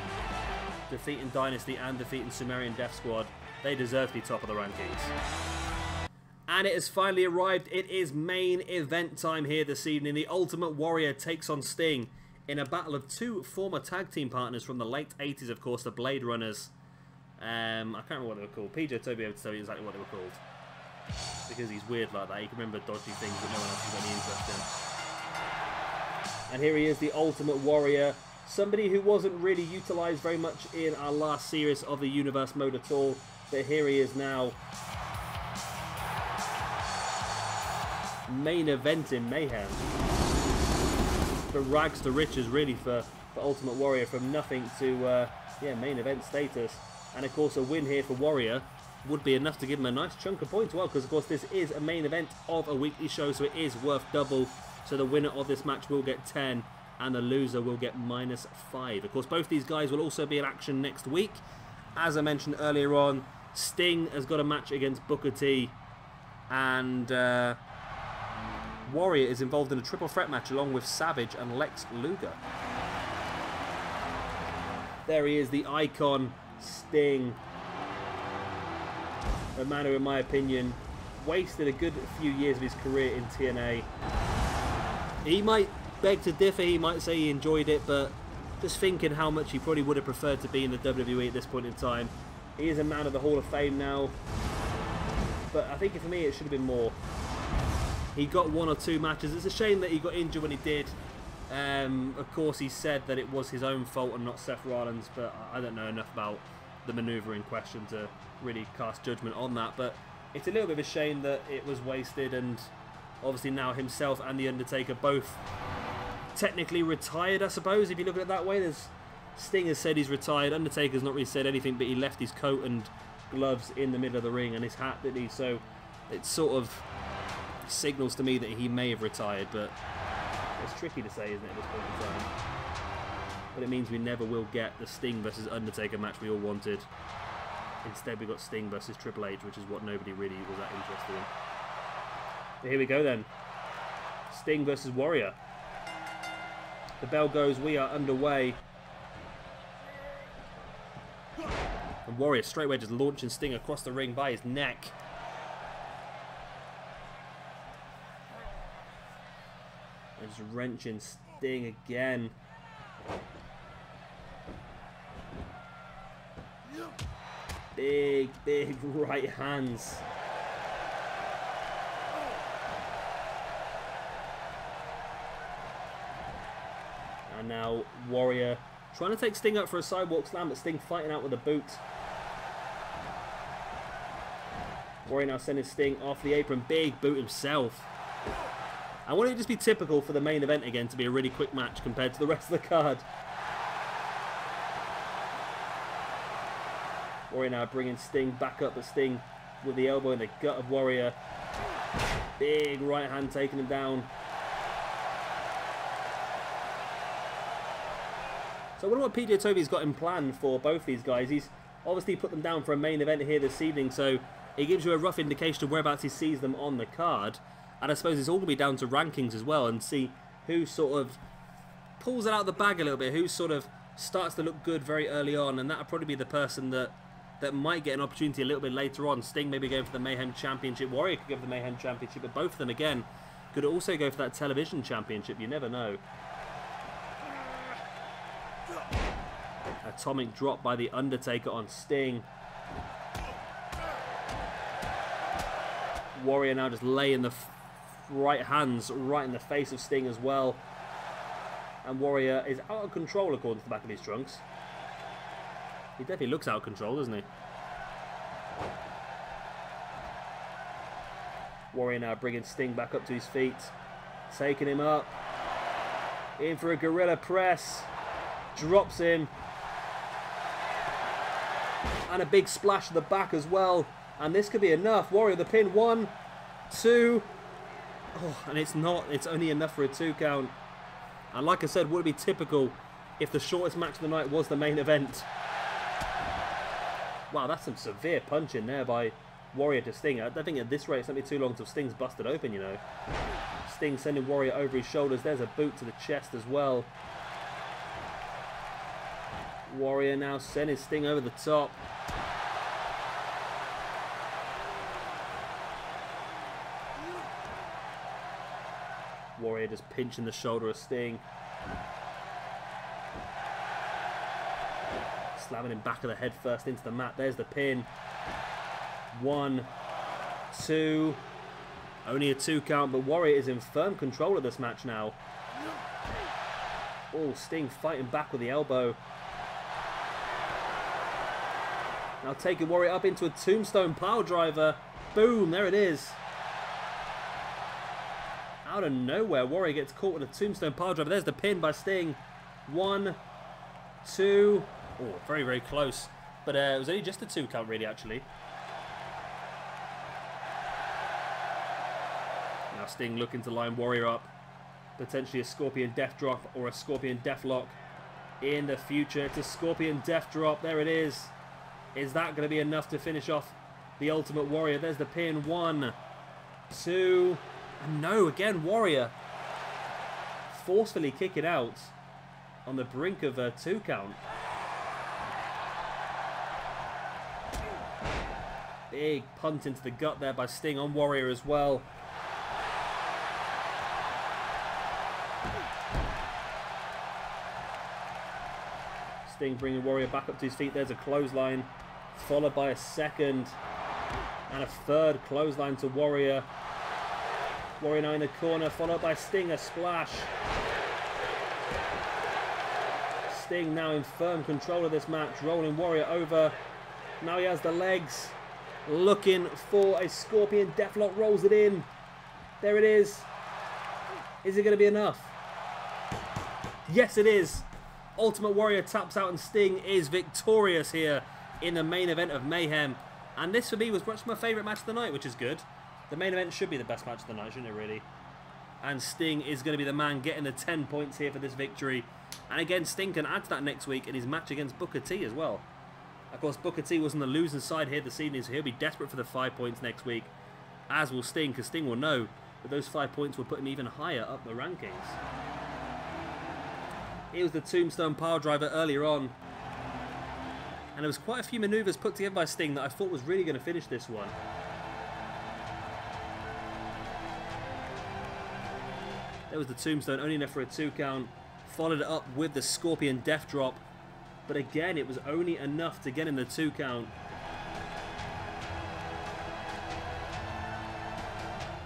Defeating Dynasty and defeating Sumerian Death Squad. They deserve to be top of the rankings. And it has finally arrived. It is main event time here this evening. The Ultimate Warrior takes on Sting in a battle of 2 former tag team partners from the late 80s, of course, the Blade Runners. I can't remember what they were called. PJ Toby able to tell you exactly what they were called. Because he's weird like that. He can remember dodgy things that no one else has got any interest in. And here he is, the Ultimate Warrior. Somebody who wasn't really utilised very much in our last series of the Universe mode at all. But here he is now. main event in Mayhem. From rags to riches, really, for Ultimate Warrior, from nothing to yeah, main event status. And of course, a win here for Warrior would be enough to give him a nice chunk of points as well, because of course this is a main event of a weekly show, so it is worth double. So the winner of this match will get 10 and the loser will get -5. Of course, both these guys will also be in action next week. As I mentioned earlier on, Sting has got a match against Booker T, and Warrior is involved in a triple threat match along with Savage and Lex Luger. There he is, the icon, Sting. A man who, in my opinion, wasted a good few years of his career in TNA. He might beg to differ, he might say he enjoyed it, but just thinking how much he probably would have preferred to be in the WWE at this point in time. He is a man of the Hall of Fame now, but I think for me it should have been more. He got 1 or 2 matches. It's a shame that he got injured when he did. Of course, he said that it was his own fault and not Seth Rollins', but I don't know enough about the manoeuvre in question to really cast judgment on that. But it's a little bit of a shame that it was wasted, and obviously now himself and The Undertaker both technically retired, I suppose, if you look at it that way. There's Sting has said he's retired. Undertaker's not really said anything, but he left his coat and gloves in the middle of the ring and his hat, didn't he? So it sort of signals to me that he may have retired, but it's tricky to say, isn't it, at this point in time? But it means we never will get the Sting versus Undertaker match we all wanted. Instead, we got Sting versus Triple H, which is what nobody really was that interested in. But here we go then. Sting versus Warrior. The bell goes, we are underway. And Warrior straight away just launching Sting across the ring by his neck. And just wrenching Sting again. Big, big right hands. And now Warrior trying to take Sting up for a sidewalk slam, but Sting fighting out with a boot. Warrior now sending Sting off the apron. Big boot himself. I want it to just be typical for the main event again to be a really quick match compared to the rest of the card. Warrior now bringing Sting back up, but Sting with the elbow in the gut of Warrior. Big right hand taking him down. So I wonder what PJ Toby's got in plan for both these guys. He's obviously put them down for a main event here this evening, so it gives you a rough indication of whereabouts he sees them on the card. And I suppose it's all going to be down to rankings as well, and see who sort of pulls it out of the bag a little bit, who sort of starts to look good very early on, and that'll probably be the person that might get an opportunity a little bit later on. Sting maybe going for the Mayhem Championship, Warrior could go for the Mayhem Championship, but both of them again could also go for that Television Championship, you never know. Atomic drop by The Undertaker on Sting. Warrior now just laying the right hands right in the face of Sting as well. And Warrior is out of control according to the back of his trunks. He definitely looks out of control, doesn't he? Warrior now bringing Sting back up to his feet. Taking him up. In for a gorilla press. Drops him. And a big splash to the back as well. And this could be enough. Warrior the pin. 1, 2. Oh, and it's not. It's only enough for a 2 count. And like I said, would it be typical if the shortest match of the night was the main event? Wow, that's some severe punching there by Warrior to Sting. I don't think at this rate it's not be too long till Sting's busted open, you know. Sting sending Warrior over his shoulders. There's a boot to the chest as well. Warrior now sending Sting over the top. Warrior just pinching the shoulder of Sting. Slamming him back of the head first into the mat. There's the pin. 1, 2. Only a 2 count, but Warrior is in firm control of this match now. Oh, Sting fighting back with the elbow. Now taking Warrior up into a tombstone pile driver. Boom, there it is. out of nowhere, Warrior gets caught with a tombstone piledriver. There's the pin by Sting. 1, 2. Oh, very, very close. But it was only just a 2 count, really, actually. Now Sting looking to line Warrior up. Potentially a Scorpion Death Drop or a Scorpion Death Lock in the future. It's a Scorpion Death Drop. There it is. Is that going to be enough to finish off the Ultimate Warrior? There's the pin. 1, 2. And no, again, Warrior forcefully kicking out on the brink of a 2 count. Big punt into the gut there by Sting on Warrior as well. Sting bringing Warrior back up to his feet. There's a clothesline, followed by a second and a third clothesline to Warrior. Warrior now in the corner, followed by Sting, a splash. Sting now in firm control of this match, rolling Warrior over. Now he has the legs, looking for a Scorpion Deathlock, rolls it in. There it is. Is it going to be enough? Yes, it is. Ultimate Warrior taps out and Sting is victorious here in the main event of Mayhem. And this for me was perhaps my favourite match of the night, which is good. The main event should be the best match of the night, shouldn't it really? And Sting is going to be the man getting the 10 points here for this victory. And again, Sting can add to that next week in his match against Booker T as well. Of course, Booker T was on the losing side here this evening, so he'll be desperate for the 5 points next week. As will Sting, because Sting will know that those 5 points will put him even higher up the rankings. It was the Tombstone Piledriver earlier on. And there was quite a few manoeuvres put together by Sting that I thought was really going to finish this one. There was the Tombstone, only enough for a 2 count. Followed it up with the Scorpion Death Drop. But again, it was only enough to get in the 2 count.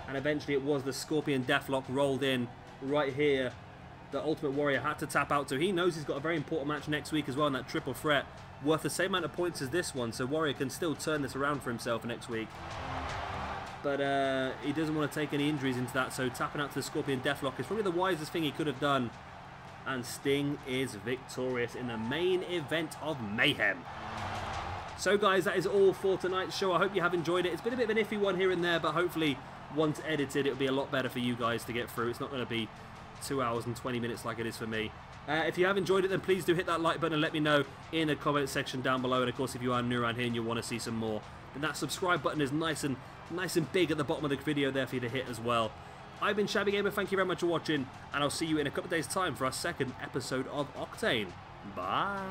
And eventually it was the Scorpion Deathlock rolled in right here. The Ultimate Warrior had to tap out to. He knows he's got a very important match next week as well in that triple threat. Worth the same amount of points as this one, so Warrior can still turn this around for himself next week. But he doesn't want to take any injuries into that, so tapping out to the Scorpion Deathlock is probably the wisest thing he could have done. And Sting is victorious in the main event of Mayhem. So guys, that is all for tonight's show. I hope you have enjoyed it. It's been a bit of an iffy one here and there, but hopefully once edited it'll be a lot better for you guys to get through. It's not going to be 2 hours and 20 minutes like it is for me. If you have enjoyed it, then please do hit that like button and let me know in the comment section down below. And of course, if you are new around here and you want to see some more, then that subscribe button is nice and big at the bottom of the video there for you to hit as well. I've been Shabby Gamer, thank you very much for watching, and I'll see you in a couple of days' time for our second episode of Octane. Bye!